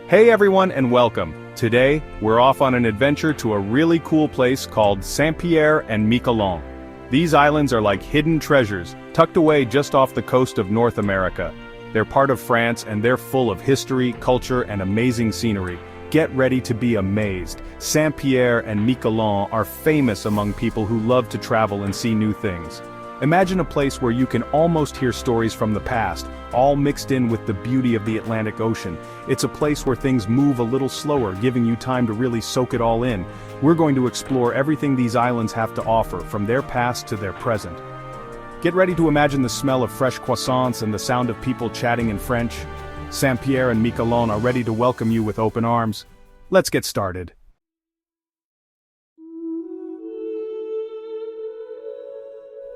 Hey everyone and welcome. Today, we're off on an adventure to a really cool place called Saint-Pierre and Miquelon. These islands are like hidden treasures, tucked away just off the coast of North America. They're part of France and they're full of history, culture, and amazing scenery. Get ready to be amazed. Saint-Pierre and Miquelon are famous among people who love to travel and see new things. Imagine a place where you can almost hear stories from the past, all mixed in with the beauty of the Atlantic Ocean. It's a place where things move a little slower, giving you time to really soak it all in. We're going to explore everything these islands have to offer, from their past to their present. Get ready to imagine the smell of fresh croissants and the sound of people chatting in French. Saint-Pierre and Miquelon are ready to welcome you with open arms. Let's get started.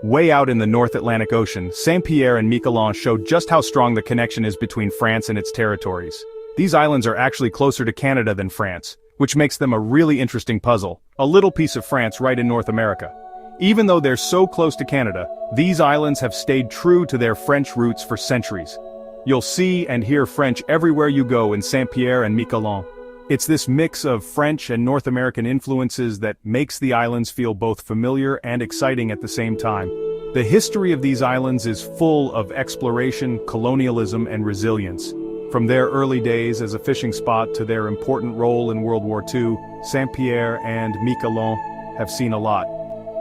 Way out in the North Atlantic Ocean, Saint-Pierre and Miquelon show just how strong the connection is between France and its territories. These islands are actually closer to Canada than France, which makes them a really interesting puzzle, a little piece of France right in North America. Even though they're so close to Canada, these islands have stayed true to their French roots for centuries. You'll see and hear French everywhere you go in Saint-Pierre and Miquelon. It's this mix of French and North American influences that makes the islands feel both familiar and exciting at the same time. The history of these islands is full of exploration, colonialism, and resilience. From their early days as a fishing spot to their important role in World War II, Saint-Pierre and Miquelon have seen a lot.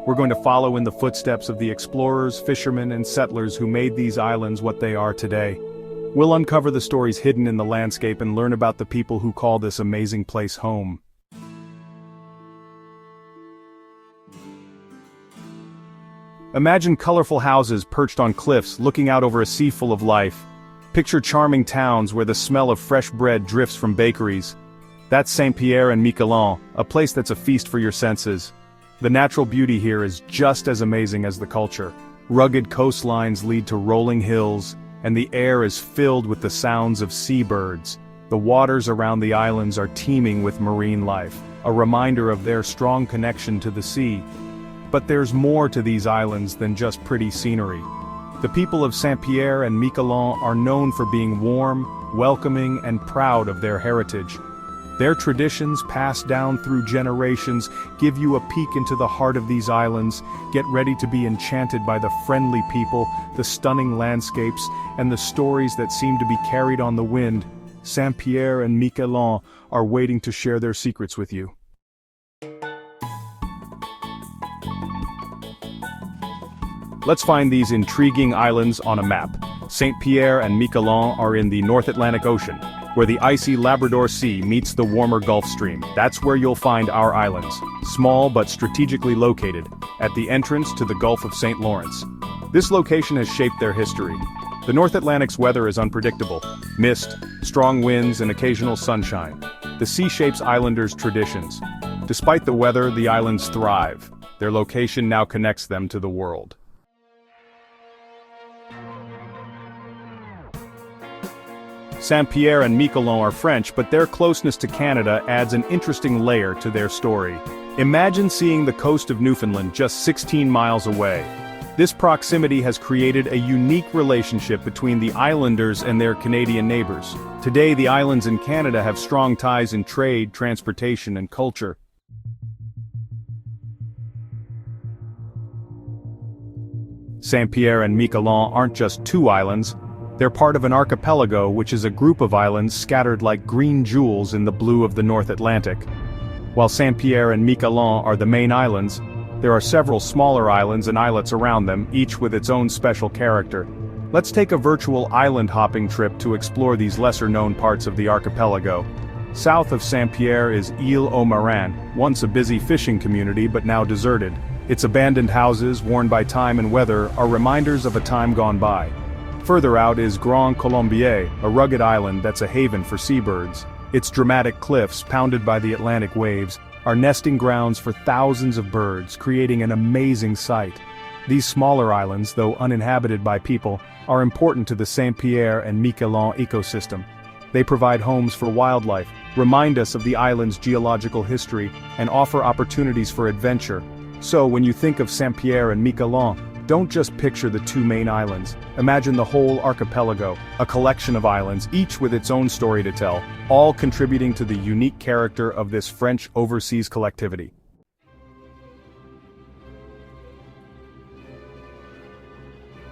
We're going to follow in the footsteps of the explorers, fishermen, and settlers who made these islands what they are today. We'll uncover the stories hidden in the landscape and learn about the people who call this amazing place home. Imagine colorful houses perched on cliffs looking out over a sea full of life. Picture charming towns where the smell of fresh bread drifts from bakeries. That's Saint-Pierre and Miquelon, a place that's a feast for your senses. The natural beauty here is just as amazing as the culture. Rugged coastlines lead to rolling hills, and the air is filled with the sounds of seabirds. The waters around the islands are teeming with marine life, a reminder of their strong connection to the sea. But there's more to these islands than just pretty scenery. The people of Saint-Pierre and Miquelon are known for being warm, welcoming, and proud of their heritage. Their traditions, passed down through generations, give you a peek into the heart of these islands. Get ready to be enchanted by the friendly people, the stunning landscapes, and the stories that seem to be carried on the wind. Saint-Pierre and Miquelon are waiting to share their secrets with you. Let's find these intriguing islands on a map. Saint-Pierre and Miquelon are in the North Atlantic Ocean, where the icy Labrador Sea meets the warmer Gulf Stream. That's where you'll find our islands, small but strategically located, at the entrance to the Gulf of St. Lawrence. This location has shaped their history. The North Atlantic's weather is unpredictable: mist, strong winds, and occasional sunshine. The sea shapes islanders' traditions. Despite the weather, the islands thrive. Their location now connects them to the world. Saint-Pierre and Miquelon are French, but their closeness to Canada adds an interesting layer to their story. Imagine seeing the coast of Newfoundland just 16 miles away. This proximity has created a unique relationship between the islanders and their Canadian neighbors. Today, the islands in Canada have strong ties in trade, transportation, and culture. Saint-Pierre and Miquelon aren't just two islands. They're part of an archipelago, which is a group of islands scattered like green jewels in the blue of the North Atlantic. While Saint-Pierre and Miquelon are the main islands, there are several smaller islands and islets around them, each with its own special character. Let's take a virtual island hopping trip to explore these lesser-known parts of the archipelago. South of Saint-Pierre is Île-aux-Marins, once a busy fishing community but now deserted. Its abandoned houses, worn by time and weather, are reminders of a time gone by. Further out is Grand Colombier, a rugged island that's a haven for seabirds. Its dramatic cliffs, pounded by the Atlantic waves, are nesting grounds for thousands of birds, creating an amazing sight. These smaller islands, though uninhabited by people, are important to the Saint-Pierre and Miquelon ecosystem. They provide homes for wildlife, remind us of the island's geological history, and offer opportunities for adventure. So when you think of Saint-Pierre and Miquelon, don't just picture the two main islands. Imagine the whole archipelago, a collection of islands, each with its own story to tell, all contributing to the unique character of this French overseas collectivity.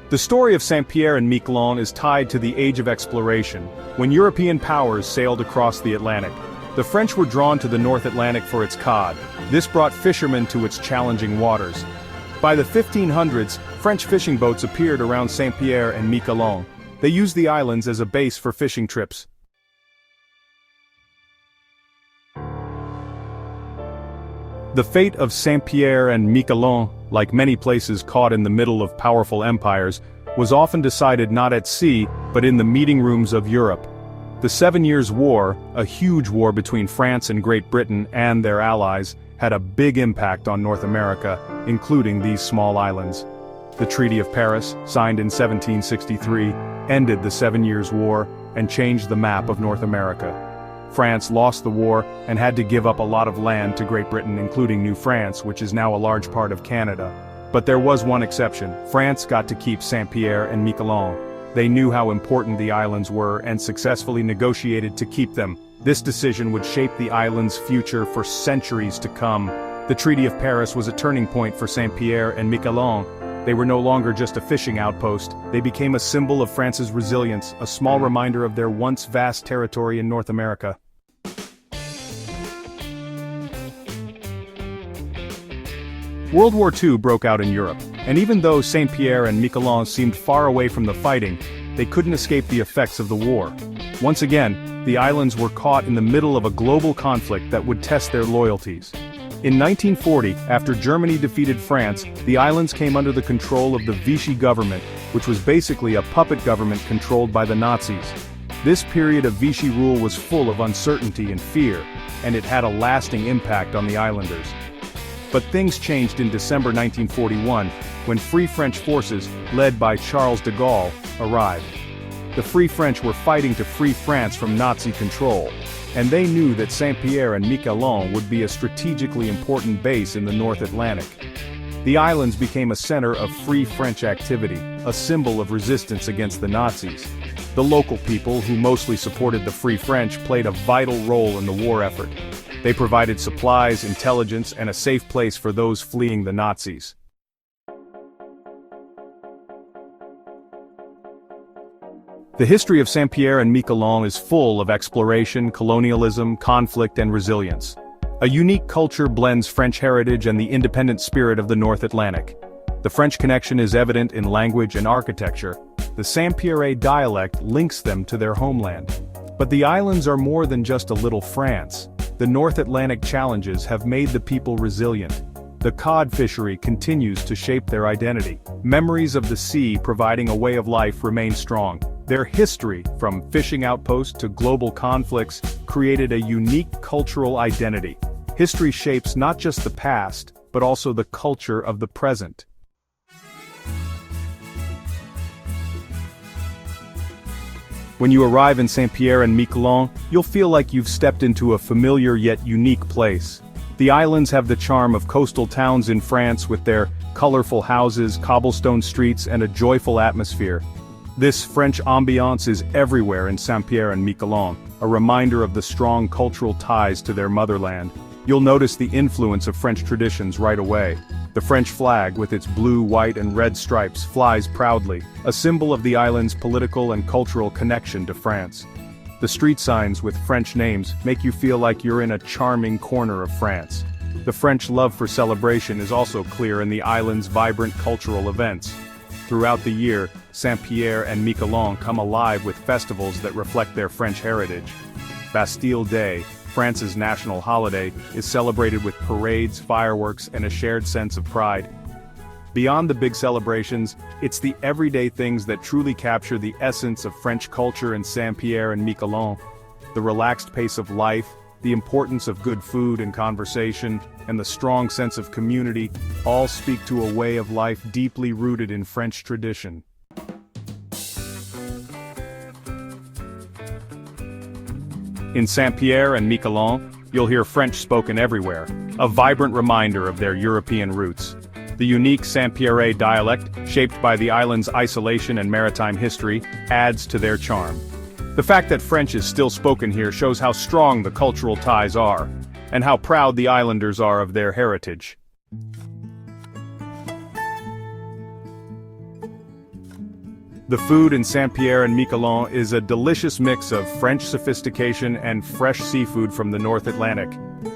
The story of Saint-Pierre and Miquelon is tied to the age of exploration, when European powers sailed across the Atlantic. The French were drawn to the North Atlantic for its cod. This brought fishermen to its challenging waters. By the 1500s, French fishing boats appeared around Saint-Pierre and Miquelon. They used the islands as a base for fishing trips. The fate of Saint-Pierre and Miquelon, like many places caught in the middle of powerful empires, was often decided not at sea, but in the meeting rooms of Europe. The 7 Years' War, a huge war between France and Great Britain and their allies, had a big impact on North America, including these small islands. The Treaty of Paris, signed in 1763, ended the 7 Years' War and changed the map of North America. France lost the war and had to give up a lot of land to Great Britain, including New France, which is now a large part of Canada. But there was one exception. France got to keep Saint-Pierre and Miquelon. They knew how important the islands were and successfully negotiated to keep them. This decision would shape the island's future for centuries to come. The Treaty of Paris was a turning point for Saint-Pierre and Miquelon. They were no longer just a fishing outpost, they became a symbol of France's resilience, a small reminder of their once vast territory in North America. World War II broke out in Europe, and even though Saint-Pierre and Miquelon seemed far away from the fighting, they couldn't escape the effects of the war. Once again, the islands were caught in the middle of a global conflict that would test their loyalties. In 1940, after Germany defeated France, the islands came under the control of the Vichy government, which was basically a puppet government controlled by the Nazis. This period of Vichy rule was full of uncertainty and fear, and it had a lasting impact on the islanders. But things changed in December 1941, when Free French forces, led by Charles de Gaulle, arrived. The Free French were fighting to free France from Nazi control, and they knew that Saint-Pierre and Miquelon would be a strategically important base in the North Atlantic. The islands became a center of Free French activity, a symbol of resistance against the Nazis. The local people, who mostly supported the Free French, played a vital role in the war effort. They provided supplies, intelligence, and a safe place for those fleeing the Nazis. The history of Saint-Pierre and Miquelon is full of exploration, colonialism, conflict, and resilience. A unique culture blends French heritage and the independent spirit of the North Atlantic. The French connection is evident in language and architecture. The Saint-Pierre dialect links them to their homeland. But the islands are more than just a little France. The North Atlantic challenges have made the people resilient. The cod fishery continues to shape their identity. Memories of the sea providing a way of life remain strong. Their history, from fishing outposts to global conflicts, created a unique cultural identity. History shapes not just the past, but also the culture of the present. When you arrive in Saint-Pierre and Miquelon, you'll feel like you've stepped into a familiar yet unique place. The islands have the charm of coastal towns in France with their colorful houses, cobblestone streets, and a joyful atmosphere. This French ambiance is everywhere in Saint-Pierre and Miquelon, a reminder of the strong cultural ties to their motherland. You'll notice the influence of French traditions right away. The French flag, with its blue, white, and red stripes, flies proudly, a symbol of the island's political and cultural connection to France. The street signs with French names make you feel like you're in a charming corner of France. The French love for celebration is also clear in the island's vibrant cultural events. Throughout the year, Saint-Pierre and Miquelon come alive with festivals that reflect their French heritage. Bastille Day, France's national holiday, is celebrated with parades, fireworks, and a shared sense of pride. Beyond the big celebrations, it's the everyday things that truly capture the essence of French culture in Saint-Pierre and Miquelon. The relaxed pace of life, the importance of good food and conversation, and the strong sense of community all speak to a way of life deeply rooted in French tradition. In Saint-Pierre and Miquelon, you'll hear French spoken everywhere, a vibrant reminder of their European roots. The unique Saint-Pierre dialect, shaped by the island's isolation and maritime history, adds to their charm. The fact that French is still spoken here shows how strong the cultural ties are, and how proud the islanders are of their heritage. The food in Saint-Pierre and Miquelon is a delicious mix of French sophistication and fresh seafood from the North Atlantic.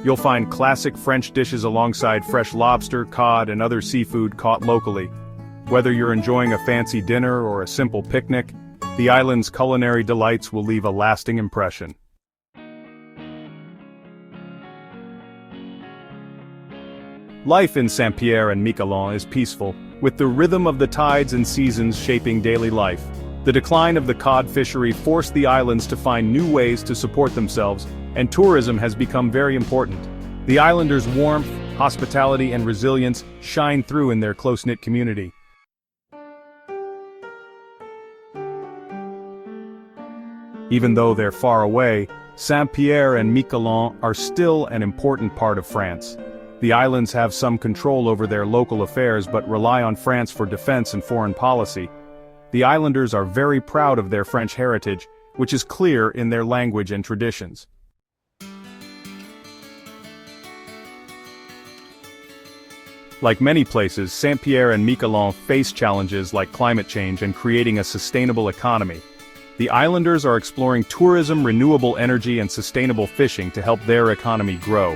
You'll find classic French dishes alongside fresh lobster, cod, and other seafood caught locally. Whether you're enjoying a fancy dinner or a simple picnic, the island's culinary delights will leave a lasting impression. Life in Saint-Pierre and Miquelon is peaceful, with the rhythm of the tides and seasons shaping daily life. The decline of the cod fishery forced the islands to find new ways to support themselves, and tourism has become very important. The islanders' warmth, hospitality, and resilience shine through in their close-knit community. Even though they're far away, Saint-Pierre and Miquelon are still an important part of France. The islands have some control over their local affairs but rely on France for defense and foreign policy. The islanders are very proud of their French heritage, which is clear in their language and traditions. Like many places, Saint-Pierre and Miquelon face challenges like climate change and creating a sustainable economy. The islanders are exploring tourism, renewable energy, and sustainable fishing to help their economy grow.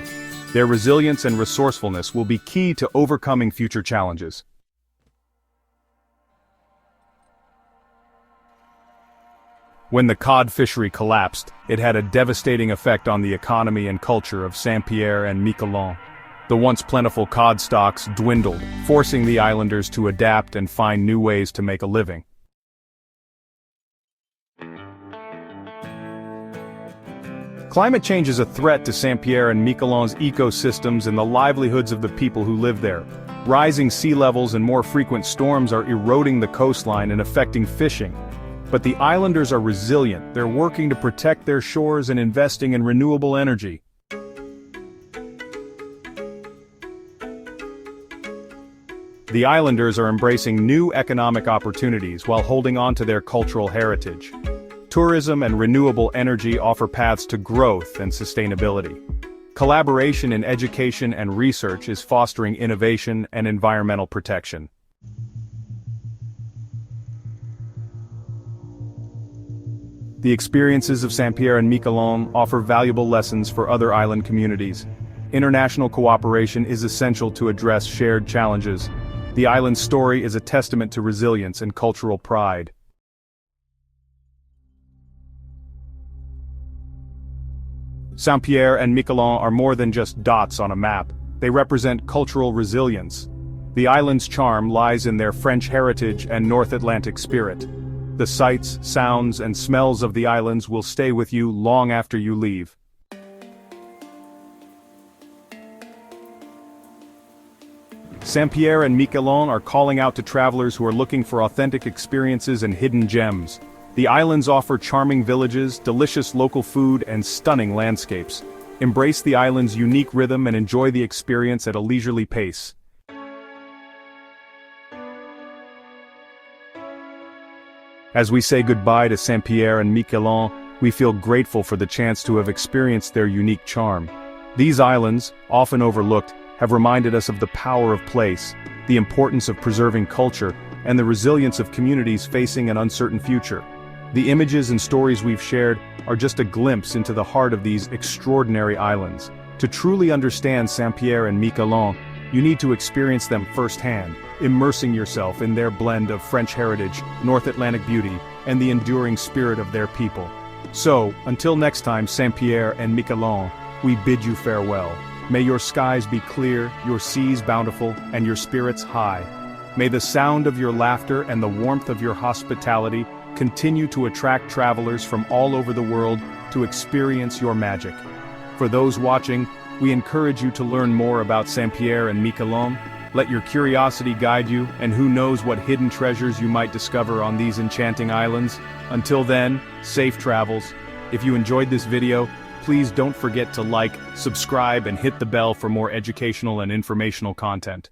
Their resilience and resourcefulness will be key to overcoming future challenges. When the cod fishery collapsed, it had a devastating effect on the economy and culture of Saint-Pierre and Miquelon. The once plentiful cod stocks dwindled, forcing the islanders to adapt and find new ways to make a living. Climate change is a threat to Saint-Pierre and Miquelon's ecosystems and the livelihoods of the people who live there. Rising sea levels and more frequent storms are eroding the coastline and affecting fishing. But the islanders are resilient. They're working to protect their shores and investing in renewable energy. The islanders are embracing new economic opportunities while holding on to their cultural heritage. Tourism and renewable energy offer paths to growth and sustainability. Collaboration in education and research is fostering innovation and environmental protection. The experiences of Saint-Pierre and Miquelon offer valuable lessons for other island communities. International cooperation is essential to address shared challenges. The island's story is a testament to resilience and cultural pride. Saint-Pierre and Miquelon are more than just dots on a map. They represent cultural resilience. The island's charm lies in their French heritage and North Atlantic spirit. The sights, sounds, and smells of the islands will stay with you long after you leave. Saint-Pierre and Miquelon are calling out to travelers who are looking for authentic experiences and hidden gems. The islands offer charming villages, delicious local food, and stunning landscapes. Embrace the island's unique rhythm and enjoy the experience at a leisurely pace. As we say goodbye to Saint-Pierre and Miquelon, we feel grateful for the chance to have experienced their unique charm. These islands, often overlooked, have reminded us of the power of place, the importance of preserving culture, and the resilience of communities facing an uncertain future. The images and stories we've shared are just a glimpse into the heart of these extraordinary islands. To truly understand Saint-Pierre and Miquelon, you need to experience them firsthand, immersing yourself in their blend of French heritage, North Atlantic beauty, and the enduring spirit of their people. So, until next time, Saint-Pierre and Miquelon, we bid you farewell. May your skies be clear, your seas bountiful, and your spirits high. May the sound of your laughter and the warmth of your hospitality continue to attract travelers from all over the world to experience your magic. For those watching, we encourage you to learn more about Saint-Pierre and Miquelon. Let your curiosity guide you, and who knows what hidden treasures you might discover on these enchanting islands. Until then, safe travels. If you enjoyed this video, please don't forget to like, subscribe, and hit the bell for more educational and informational content.